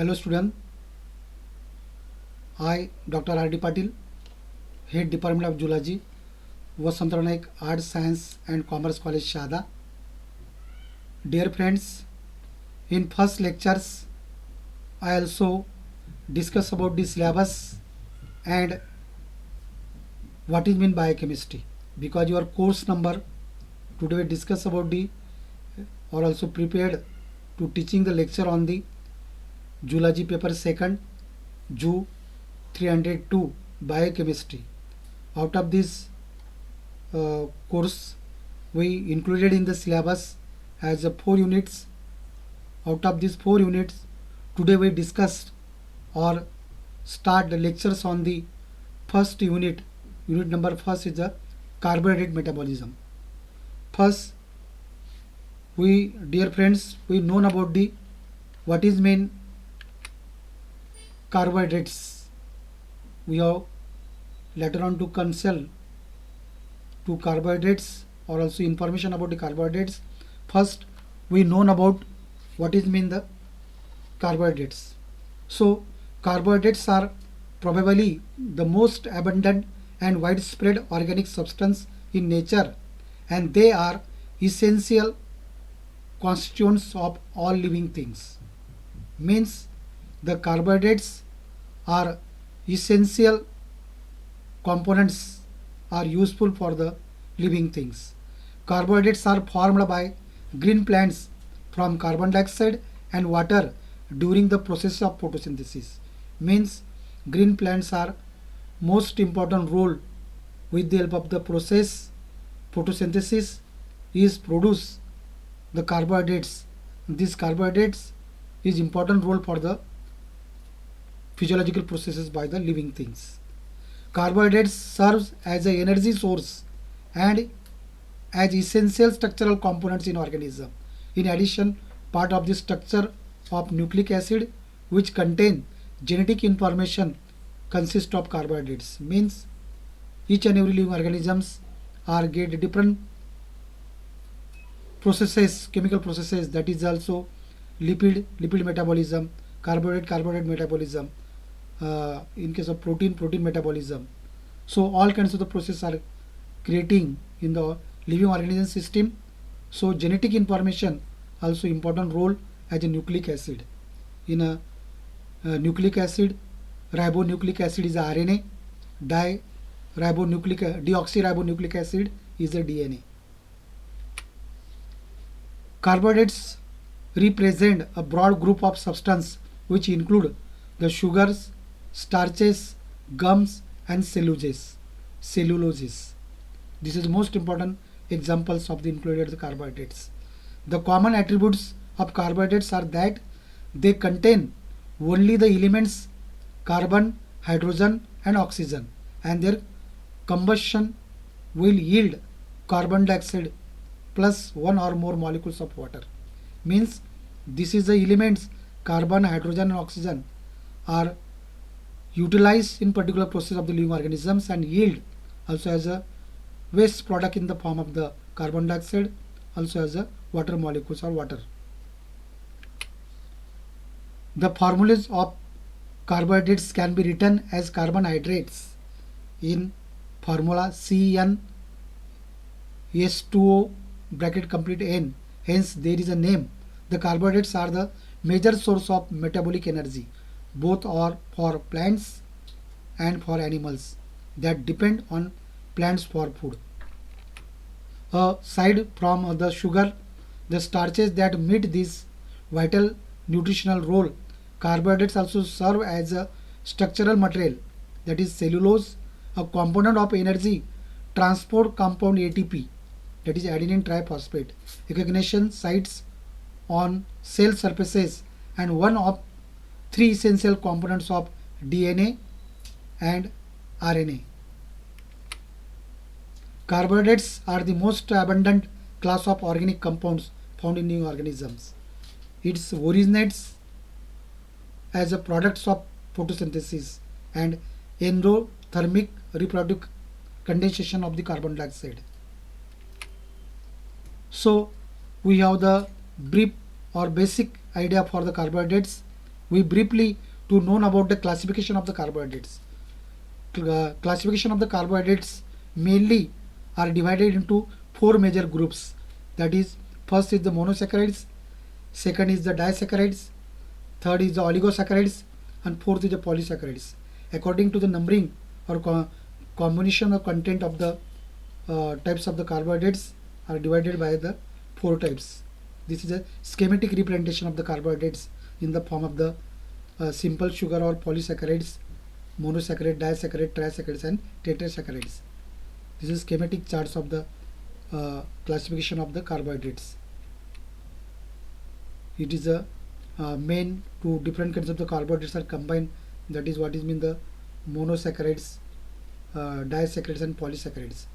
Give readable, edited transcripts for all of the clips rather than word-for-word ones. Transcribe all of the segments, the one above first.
Hello student, I Dr. R. D. Patil, Head Department of Zoology, Vasantara Naik Arts, Science and Commerce College, Shada. Dear friends, in first lectures, I also discuss about the syllabus and what is mean biochemistry. Because your course number today we discuss about the or also prepared to teaching the lecture on the zoology paper second, Zoo 302 biochemistry. Out of this course, we included in the syllabus as 4 units. Out of these 4 units, today we discussed or start the lectures on the first unit. Unit number first is the carbohydrate metabolism. First, we dear friends, we know about the what is mean carbohydrates. We have later on to consult to carbohydrates or also information about the carbohydrates. First, we know about what is mean the carbohydrates. So, carbohydrates are probably the most abundant and widespread organic substance in nature, and they are essential constituents of all living things. Means the carbohydrates are essential components are useful for the living things. Carbohydrates are formed by green plants from carbon dioxide and water during the process of photosynthesis. Means green plants are most important role with the help of the process photosynthesis is produce the carbohydrates. These carbohydrates is important role for the physiological processes by the living things. Carbohydrates serves as a energy source and as essential structural components in organism. In addition, part of the structure of nucleic acid which contain genetic information consists of carbohydrates. Means each and every living organisms are get different processes, chemical processes, that is also lipid metabolism, carbohydrate metabolism, in case of protein metabolism. So all kinds of the processes are creating in the living organism system. So genetic information also important role as a nucleic acid. In a nucleic acid, ribonucleic acid is a RNA, deoxyribonucleic acid is a DNA. Carbohydrates represent a broad group of substances which include the sugars, starches, gums and celluloses. This is the most important examples of the included carbohydrates. The common attributes of carbohydrates are that they contain only the elements carbon, hydrogen and oxygen, and their combustion will yield carbon dioxide plus one or more molecules of water. Means this is the elements carbon, hydrogen and oxygen are utilized in particular process of the living organisms and yield also as a waste product in the form of the carbon dioxide, also as a water molecules or water. The formulas of carbohydrates can be written as carbohydrates in formula CnH2O bracket complete N. Hence there is a name. The carbohydrates are the major source of metabolic energy, both are for plants and for animals that depend on plants for food. Aside from the sugar, the starches that meet this vital nutritional role, carbohydrates also serve as a structural material, that is cellulose, a component of energy transport compound ATP, that is adenine triphosphate, recognition sites on cell surfaces, and one of three essential components of DNA and RNA. Carbohydrates are the most abundant class of organic compounds found in living organisms. It originates as a products of photosynthesis and endothermic reproductive condensation of the carbon dioxide. So we have the brief or basic idea for the carbohydrates. we briefly to know about the classification of the carbohydrates. Classification of the carbohydrates mainly are divided into four major groups. That is, first is the monosaccharides, second is the disaccharides, third is the oligosaccharides, and fourth is the polysaccharides. According to the numbering or combination or content of the types of the carbohydrates are divided by the four types. This is a schematic representation of the carbohydrates in the form of the simple sugar or polysaccharides, monosaccharide, disaccharide, trisaccharides, and tetrasaccharides. This is schematic charts of the classification of the carbohydrates. It is a main two different kinds of the carbohydrates are combined. That is what is mean the monosaccharides, disaccharides, and polysaccharides.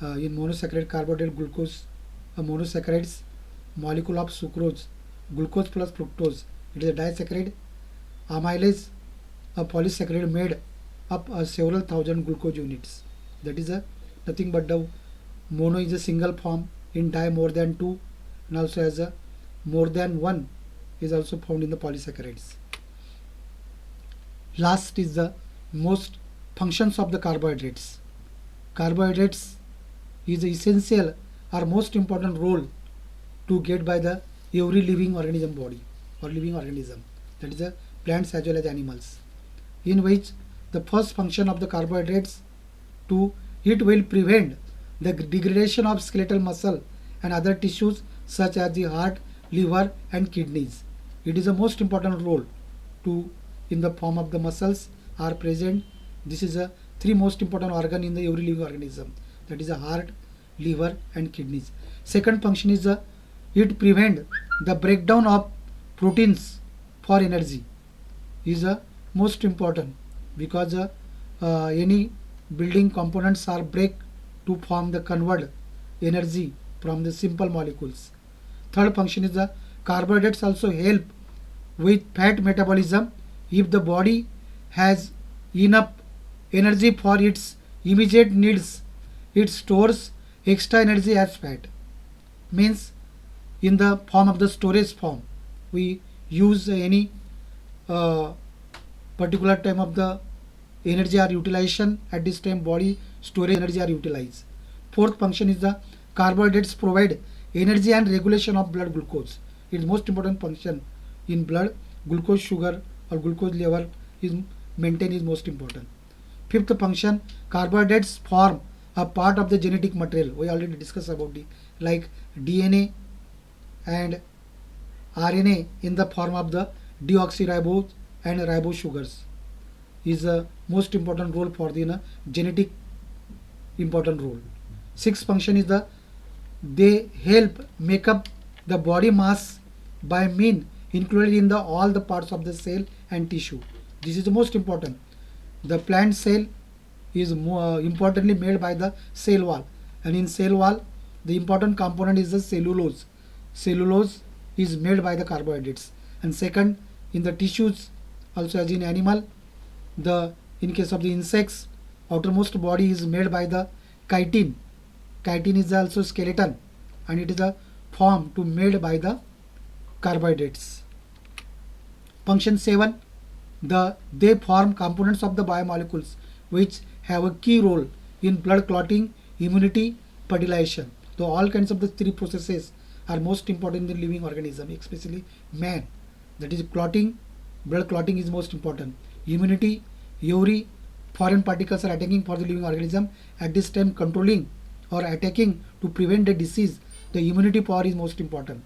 In monosaccharide carbohydrate glucose, monosaccharides molecule of sucrose, glucose plus fructose. It is a disaccharide. Amylase, a polysaccharide made up several thousand glucose units. That is a nothing but the mono is a single form, in di more than two, and also as a more than one is also found in the polysaccharides. Last is the most functions of the carbohydrates. Carbohydrates is essential or most important role to get by the every living organism body or living organism, that is the plants as well as animals, in which the first function of the carbohydrates to it will prevent the degradation of skeletal muscle and other tissues such as the heart, liver, and kidneys. It is the most important role to in the form of the muscles are present. This is a three most important organ in the every living organism, that is the heart, liver, and kidneys. Second function is the it prevent the breakdown of proteins for energy is a most important, because any building components are break to form the convert energy from the simple molecules. Third function is the carbohydrates also help with fat metabolism. If the body has enough energy for its immediate needs, it stores extra energy as fat. Means in the form of the storage form, we use any uh, particular time of the energy are utilization, at this time body storage energy are utilized. Fourth function is the carbohydrates provide energy and regulation of blood glucose. It is most important function in blood. Glucose sugar or glucose level is maintained is most important. Fifth function, carbohydrates form a part of the genetic material. We already discussed about it, like DNA and RNA in the form of the deoxyribose and ribose sugars is a most important role for the genetic important role. Sixth function is the they help make up the body mass by mean included in the all the parts of the cell and tissue. This is the most important. The plant cell is more importantly made by the cell wall, and in cell wall the important component is the cellulose. Cellulose is made by the carbohydrates. And second, in the tissues also as in animal, the in case of the insects, outermost body is made by the chitin. Chitin is also skeleton, and it is a form to made by the carbohydrates. Function 7, they form components of the biomolecules which have a key role in blood clotting, immunity, fertilization. So all kinds of the three processes are most important in the living organism, especially man. That is clotting, blood clotting is most important. Immunity, every foreign particles are attacking for the living organism. At this time, controlling or attacking to prevent the disease, the immunity power is most important.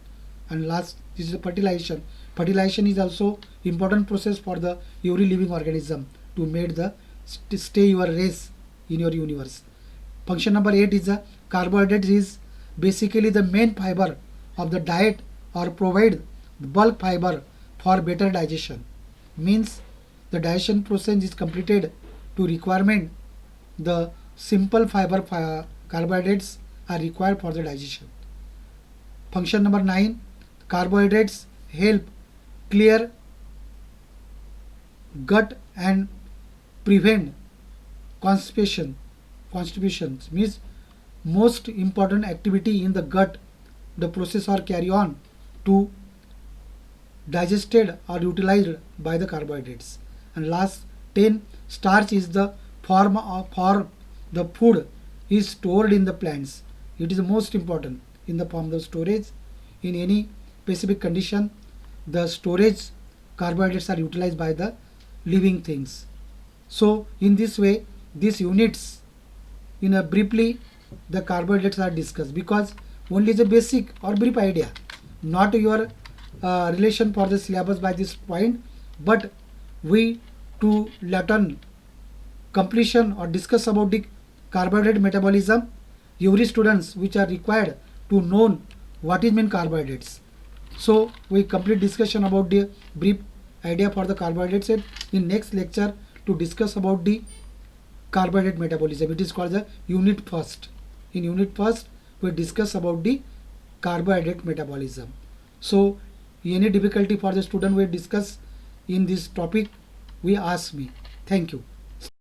And last, this is the fertilization. Fertilization is also important process for the every living organism to make the stay your race in your universe. Function number 8 is the carbohydrate is basically the main fiber of the diet or provide bulk fiber for better digestion. Means the digestion process is completed to requirement. The simple fiber carbohydrates are required for the digestion. Function number 9, carbohydrates help clear gut and prevent constipation. Constipation means most important activity in the gut, the process are carry on to digested or utilized by the carbohydrates. And last 10, starch is the form of, for the food is stored in the plants. It is most important in the form of storage. In any specific condition, the storage carbohydrates are utilized by the living things. So in this way, these units in a briefly the carbohydrates are discussed, because only the basic or brief idea, not your relation for the syllabus by this point, but we to learn completion or discuss about the carbohydrate metabolism. Every students which are required to know what is mean carbohydrates. So we complete discussion about the brief idea for the carbohydrates, and in next lecture to discuss about the carbohydrate metabolism. It is called the unit first. In unit first, we discuss about the carbohydrate metabolism. So any difficulty for the student we discuss in this topic, we ask me. Thank you.